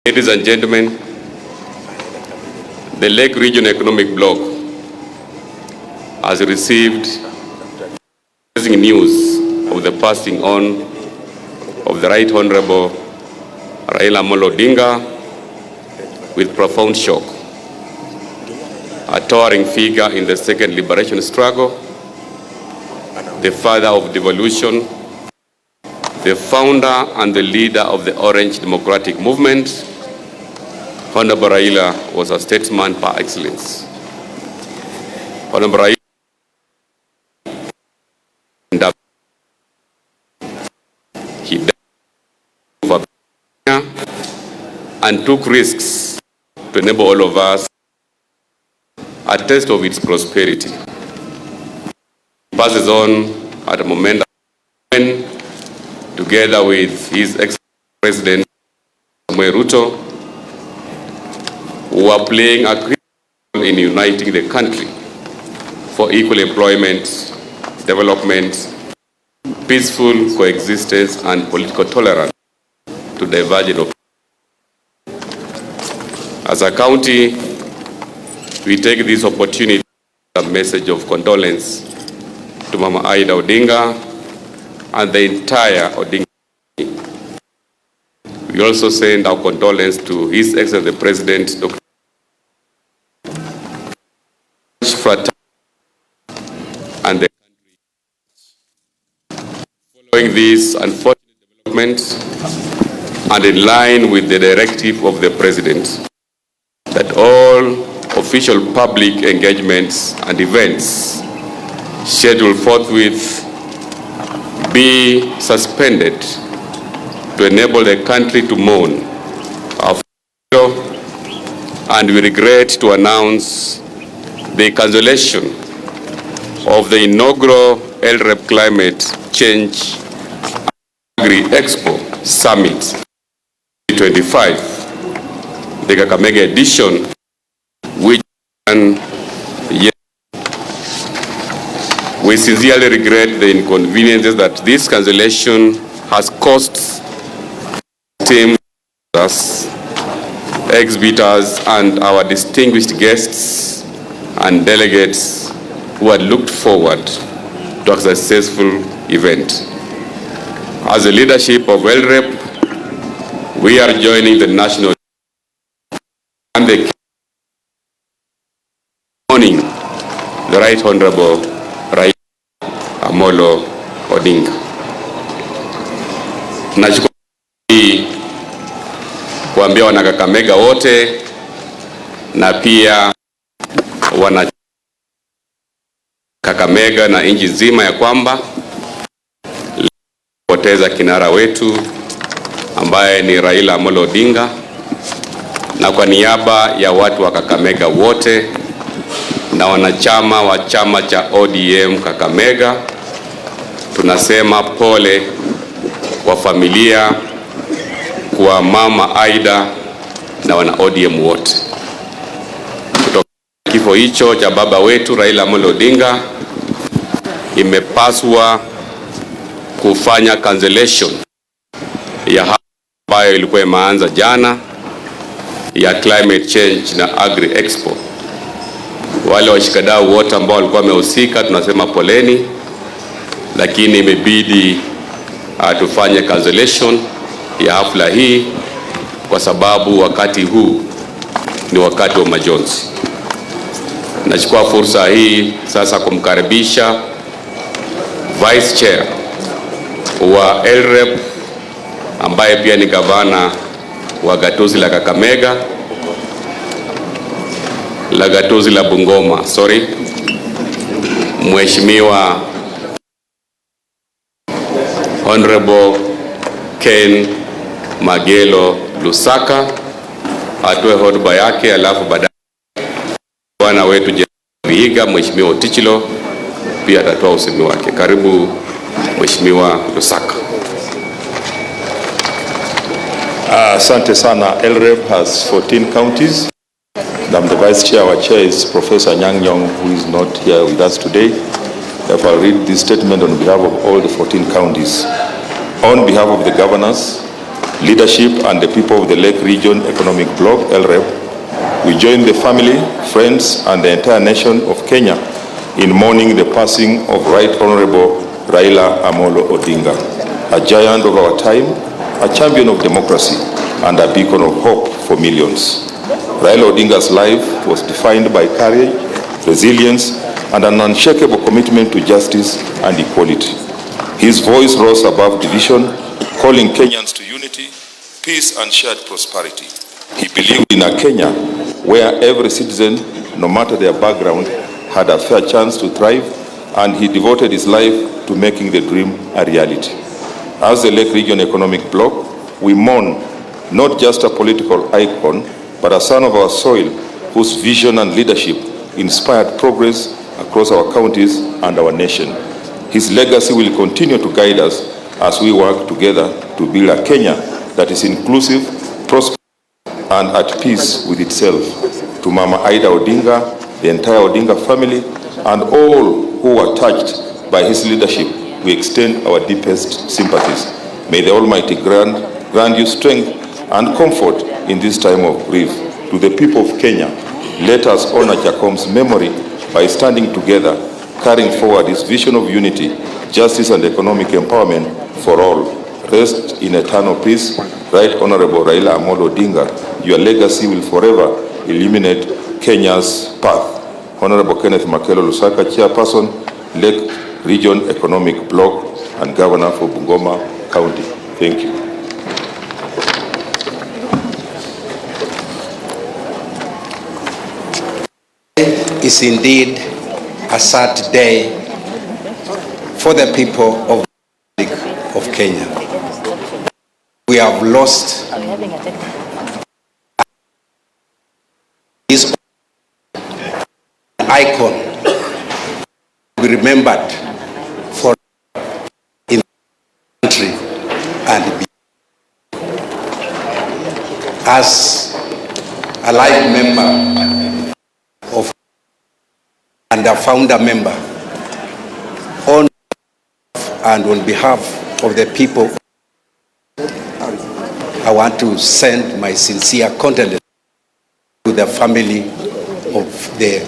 Ladies and gentlemen, the Lake Region Economic Bloc has received news of the passing on of the Right Honorable Raila Odinga with profound shock. A towering figure in the second liberation struggle, the father of devolution, the founder and the leader of the Orange Democratic Movement. Honorable Raila was a statesman par excellence. Honorable Raila he died and took risks to enable all of us a taste of its prosperity. He passes on at a moment when, together with his ex-president Ruto, who are playing a critical role in uniting the country for equal employment, development, peaceful coexistence, and political tolerance to divergent opinions. As a county, we take this opportunity to a message of condolence to Mama Aida Odinga and the entire Odinga family. We also send our condolence to His Excellency the President, Dr. and the country. Following these unfortunate developments and in line with the directive of the President that all official public engagements and events scheduled forthwith be suspended to enable the country to mourn our future, and we regret to announce the cancellation of the inaugural LREP Climate Change Agri-Expo Summit 2025, the Kakamega edition, which we sincerely regret the inconveniences that this cancellation has cost team, exhibitors, and our distinguished guests and delegates who had looked forward to a successful event. As the leadership of LREP, we are joining the national and the morning the Right Honorable Raila Odinga. Nachukua kuambia wana Kakamega wote na pia wana Kakamega na nchi nzima ya kwamba poteza kinara wetu ambaye ni Raila Odinga, na kwa niaba ya watu wa Kakamega wote na wanachama wa chama cha ODM Kakamega, tunasema pole kwa familia, kwa mama Aida na wana ODM wote. Kifo hicho cha baba wetu Raila Odinga imepaswa kufanya cancellation ya ambayo ilikuwa imeanza jana ya climate change na agri expo. Wale washikadau wote ambao walikuwa wamehusika tunasema poleni, lakini imebidi tufanye cancellation ya hafla hii kwa sababu wakati huu ni wakati wa majonzi. Nachukua fursa hii sasa kumkaribisha Vice Chair wa LREP ambaye pia ni gavana wa gatuzi la Kakamega, la gatuzi la Bungoma, Mheshimiwa Honorable Ken Magelo Lusaka atoe hotuba yake, alafu baadaye bwana wetu Vihiga Mheshimiwa Otichilo pia atatoa usemi wake. Karibu Mheshimiwa Lusaka. Asante sana. LREP has 14 counties. I'm the Vice Chair. Our Chair is Professor Nyang Nyong, who is not here with us today. Therefore, I'll read this statement on behalf of all the 14 counties. On behalf of the governors, leadership, and the people of the Lake Region Economic Bloc, LREB, we join the family, friends, and the entire nation of Kenya in mourning the passing of Right Honorable Raila Odinga, a giant of our time, a champion of democracy, and a beacon of hope for millions. Raila Odinga's life was defined by courage, resilience, and an unshakable commitment to justice and equality. His voice rose above division, calling Kenyans to unity, peace, and shared prosperity. He believed in a Kenya where every citizen, no matter their background, had a fair chance to thrive, and he devoted his life to making the dream a reality. As the Lake Region Economic Bloc, we mourn not just a political icon, but a son of our soil whose vision and leadership inspired progress across our counties and our nation. His legacy will continue to guide us as we work together to build a Kenya that is inclusive, prosperous, and at peace with itself. To Mama Ida Odinga, the entire Odinga family, and all who were touched by his leadership, we extend our deepest sympathies. May the Almighty grant you strength and comfort in this time of grief. To the people of Kenya, let us honor Jacom's memory by standing together, carrying forward his vision of unity, justice, and economic empowerment for all. Rest in eternal peace, Right Honorable Raila Odinga. Your legacy will forever illuminate Kenya's path. Honorable Kenneth Makelo Lusaka, Chairperson, Lake Region Economic Bloc and Governor for Bungoma County. Thank you. Is indeed a sad day for the people of the Republic of Kenya. We have lost this icon to be remembered for in the country and beyond. As a life member of and a founder member, on and on behalf of the people, I want to send my sincere condolences to the family of the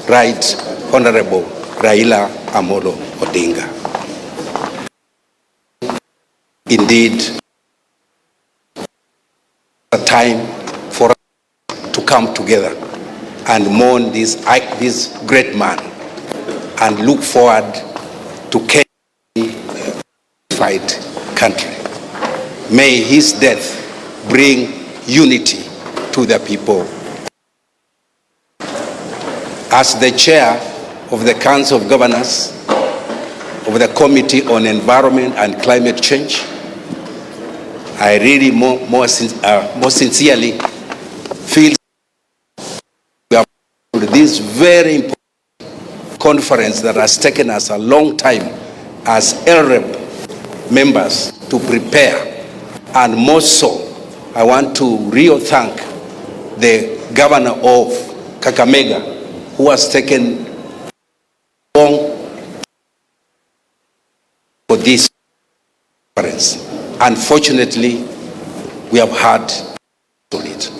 Right Honorable Raila Odinga. Indeed, a time for us to come together and mourn this great man and look forward to Kenya's unified country. May his death bring unity to the people. As the chair of the Council of Governors of the Committee on Environment and Climate Change, I really more sincerely feel this very important conference that has taken us a long time as LREB members to prepare. And more so, I want to really thank the governor of Kakamega, who has taken long for this conference. Unfortunately, we have had it.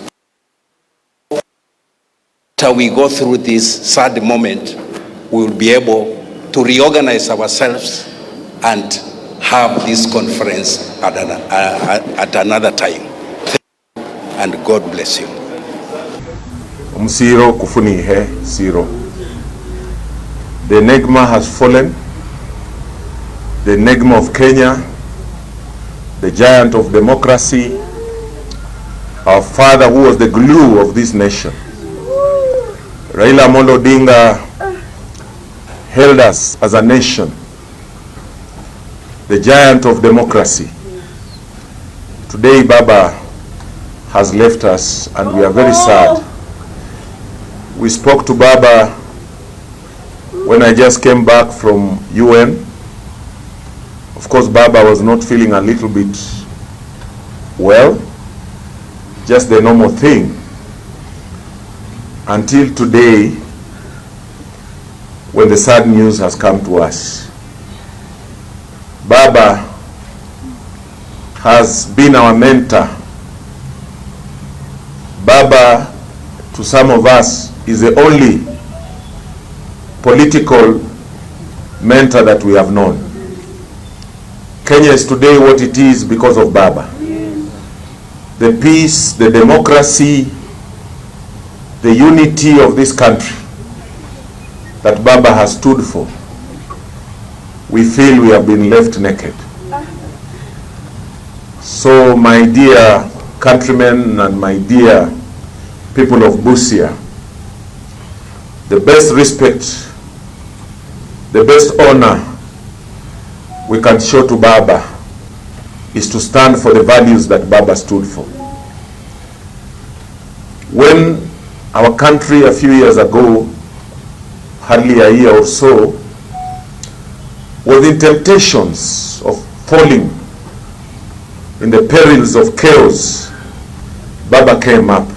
After we go through this sad moment, we will be able to reorganize ourselves and have this conference at another time. Thank you, and God bless you. Msiro kufuni he siro. The enigma has fallen. The enigma of Kenya, the giant of democracy, our father who was the glue of this nation. Raila Odinga held us as a nation, the giant of democracy. Today, Baba has left us and we are very sad. We spoke to Baba when I just came back from UN. Of course, Baba was not feeling a little bit well, just the normal thing. Until today, when the sad news has come to us. Baba has been our mentor. Baba, to some of us, is the only political mentor that we have known. Kenya is today what it is because of Baba. The peace, the democracy, the unity of this country that Baba has stood for, we feel we have been left naked. So my dear countrymen and my dear people of Busia, the best respect, the best honor we can show to Baba is to stand for the values that Baba stood for. When our country a few years ago, hardly a year or so, was in temptations of falling in the perils of chaos, Baba came up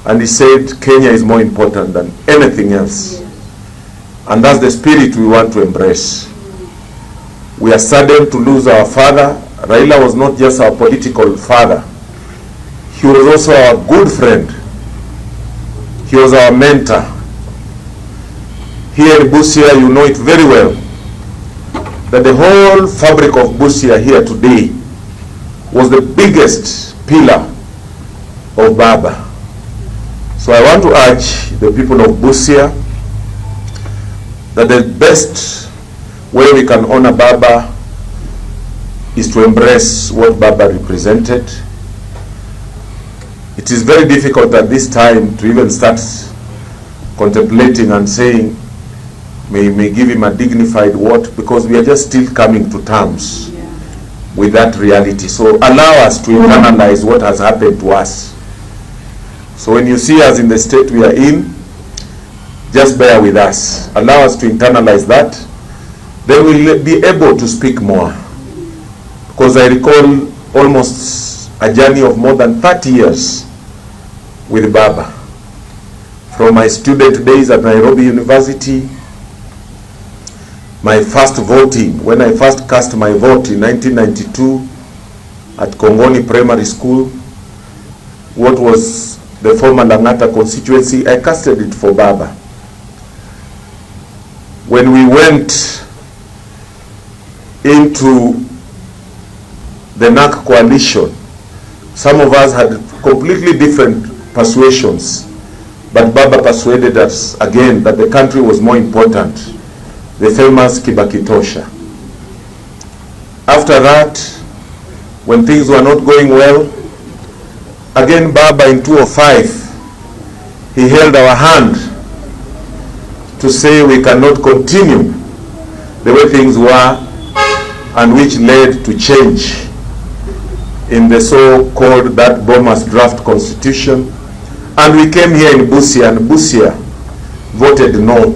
and he said Kenya is more important than anything else. And that's the spirit we want to embrace. We are saddened to lose our father. Raila was not just our political father. He was also our good friend. He was our mentor. Here in Busia, you know it very well, that the whole fabric of Busia here today was the biggest pillar of Baba. So I want to urge the people of Busia that the best way we can honor Baba is to embrace what Baba represented. It is very difficult at this time to even start contemplating and saying, may give him a dignified what, because we are just still coming to terms with that reality. So allow us to internalize what has happened to us. So when you see us in the state we are in, just bear with us. Allow us to internalize that. Then we'll be able to speak more. Because I recall almost a journey of more than 30 years with Baba. From my student days at Nairobi University, my first voting, when I first cast my vote in 1992 at Kongoni Primary School, what was the former Langata constituency, I casted it for Baba. When we went into the NAC coalition, some of us had completely different persuasions, but Baba persuaded us again that the country was more important, the famous Kibaki Tosha. After that, when things were not going well, again Baba in 2005, he held our hand to say we cannot continue the way things were, and which led to change in the so-called that Bomas draft constitution. And we came here in Busia, and Busia voted no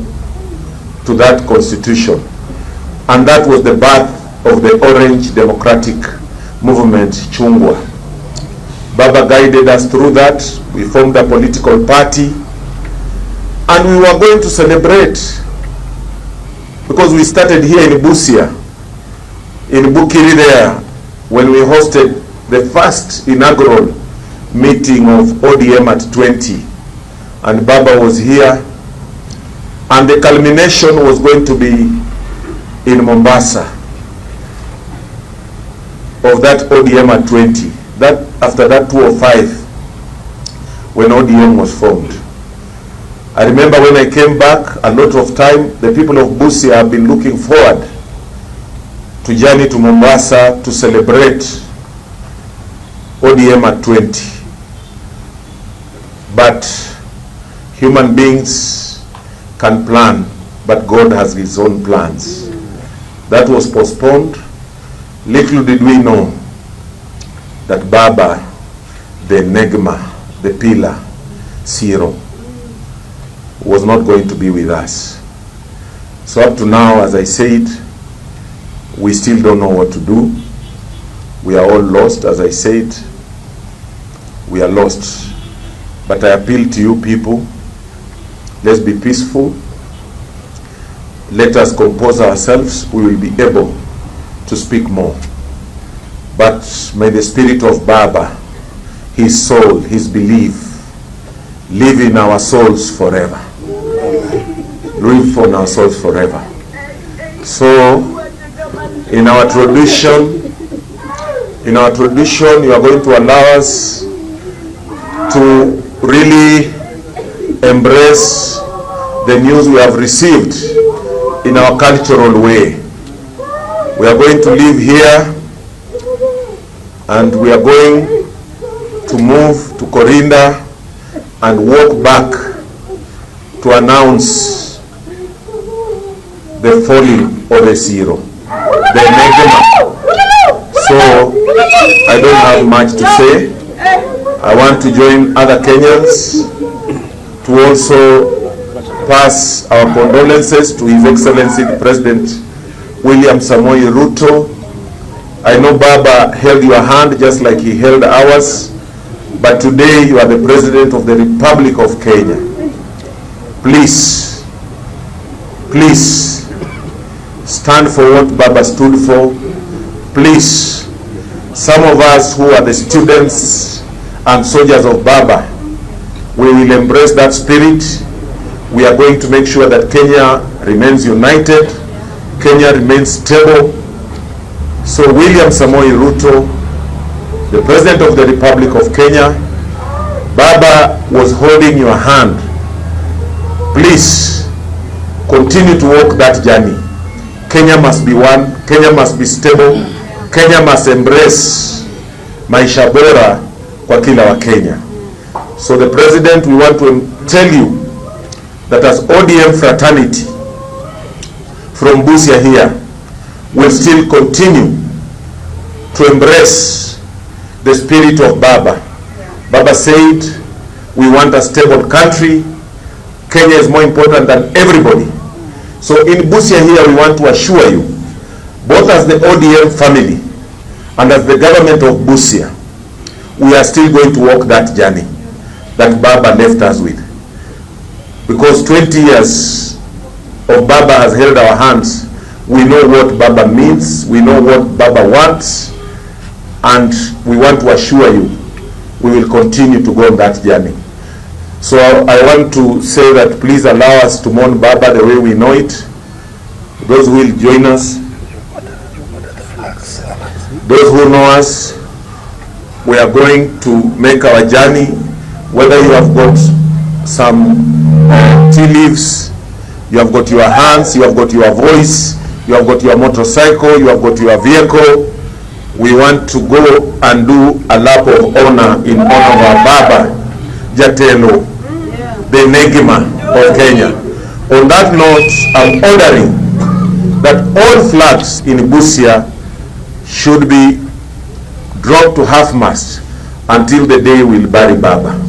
to that constitution. And that was the birth of the Orange Democratic Movement, Chungwa. Baba guided us through that. We formed a political party, and we were going to celebrate, because we started here in Busia, in Bukiri there, when we hosted the first inaugural meeting of ODM at 20, and Baba was here, and the culmination was going to be in Mombasa of that ODM at 20. That after that 2005, when ODM was formed. I remember when I came back, a lot of time, the people of Busia have been looking forward to journey to Mombasa to celebrate ODM at 20. But human beings can plan, but God has his own plans. That was postponed. Little did we know that Baba, the Negma, the pillar, Zero, was not going to be with us. So up to now, as I said, we still don't know what to do. We are all lost, as I said. We are lost. But I appeal to you people, let's be peaceful. Let us compose ourselves. We will be able to speak more. but may the spirit of Baba, his soul, his belief, live in our souls forever. Live for our souls forever. So, in our tradition, you are going to allow us to really embrace the news we have received in our cultural way. We are going to live here and we are going to move to Corinda and walk back to announce the falling of the zero, the negema. So I don't have much to say. I want to join other Kenyans to also pass our condolences to His Excellency the President William Samoei Ruto. I know Baba held your hand just like he held ours, but today you are the President of the Republic of Kenya. Please, please stand for what Baba stood for. Please, some of us who are the students and soldiers of Baba, we will embrace that spirit. We are going to make sure that Kenya remains united, Kenya remains stable. So William Samoei Ruto, the President of the Republic of Kenya, Baba was holding your hand. Please continue to walk that journey. Kenya must be one, Kenya must be stable, Kenya must embrace maisha bora kwa kila wa Kenya. So the President, we want to tell you that as ODM fraternity from Busia here, will still continue to embrace the spirit of Baba. Baba said, we want a stable country. Kenya is more important than everybody. So in Busia here, we want to assure you, both as the ODM family and as the government of Busia, we are still going to walk that journey that Baba left us with. Because 20 years of Baba has held our hands. We know what Baba means, we know what Baba wants, and we want to assure you we will continue to go on that journey. So I want to say that please allow us to mourn Baba the way we know it. Those who will join us, those who know us, we are going to make our journey. Whether you have got some tea leaves, you have got your hands, you have got your voice, you have got your motorcycle, you have got your vehicle, we want to go and do a lap of honor in honor of our Baba Jatelo, the Negima of Kenya. On that note, I'm ordering that all flags in Busia should be dropped to half-mast until the day we'll bury Baba.